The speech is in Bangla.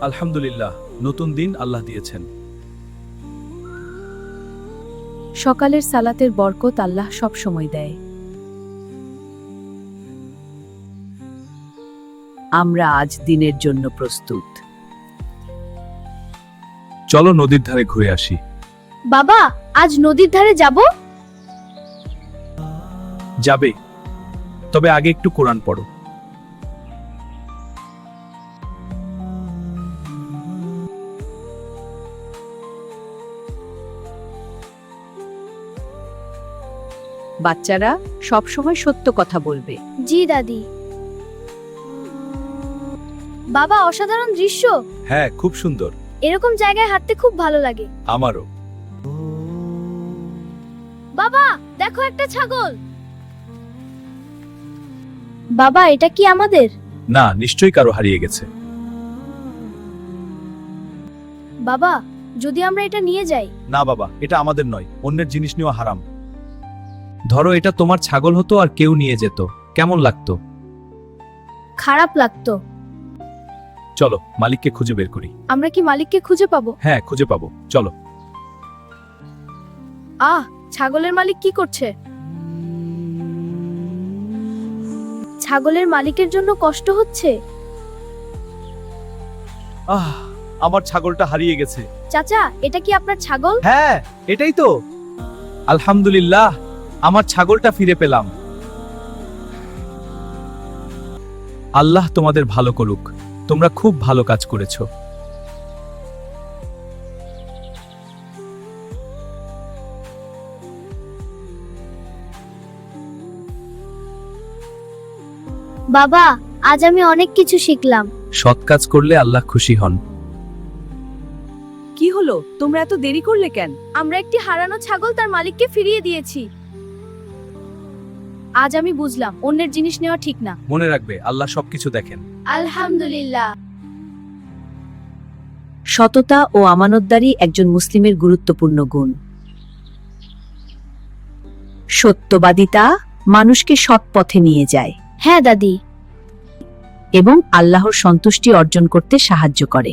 আলহামদুলিল্লাহ, নতুন দিন আল্লাহ দিয়েছেন। সকালের সালাতের বরকত আল্লাহ সব সময় দেয়। আমরা আজ দিনের জন্য প্রস্তুত। চলো নদীর ধারে ঘুরে আসি। বাবা, আজ নদীর ধারে যাব? যাবে, তবে আগে একটু কোরআন পড়ো। বাচ্চারা সব সময় সত্য কথা বলবে। জি দাদি। বাবা, অসাধারণ দৃশ্য। হ্যাঁ, খুব সুন্দর। এরকম জায়গায় হাঁটতে খুব ভালো লাগে। আমারও। বাবা, দেখো একটা ছাগল। বাবা, এটা কি আমাদের? না, নিশ্চয়ই কারো হারিয়ে গেছে। বাবা, যদি আমরা এটা নিয়ে যাই? না বাবা, এটা আমাদের নয়, অন্যের জিনিস নেওয়া হারাম। ধরো এটা তোমার ছাগল হতো আর কেউ নিয়ে যেত, কেমন লাগতো? খারাপ লাগতো। চলো মালিককে খুঁজে বের করি। আমরা কি মালিককে খুঁজে পাবো? হ্যাঁ, খুঁজে পাবো, চলো। ছাগলের মালিক কি করছে? ছাগলের মালিকের জন্য কষ্ট হচ্ছে। আমার ছাগলটা হারিয়ে গেছে। চাচা, এটা কি আপনার ছাগল? হ্যাঁ, এটাই তো। আলহামদুলিল্লাহ, আমার ছাগলটা ফিরে পেলাম। আল্লাহ তোমাদের ভালো করুক, তোমরা খুব ভালো কাজ করেছো। বাবা, আজ আমি অনেক কিছু শিখলাম। সৎ কাজ করলে আল্লাহ খুশি হন। কি হলো, তোমরা এত দেরি করলে কেন? আমরা একটি হারানো ছাগল তার মালিককে ফিরিয়ে দিয়েছি। আজ আমি বুঝলাম অন্যের জিনিস নেওয়া ঠিক না। মনে রাখবে, আল্লাহ সবকিছু দেখেন। আলহামদুলিল্লাহ। সততা ও আমানতদারি একজন মুসলিমের গুরুত্বপূর্ণ গুণ। সত্যবাদিতা মানুষকে সৎ পথে নিয়ে যায় হ্যাঁ দাদি। এবং আল্লাহর সন্তুষ্টি অর্জন করতে সাহায্য করে।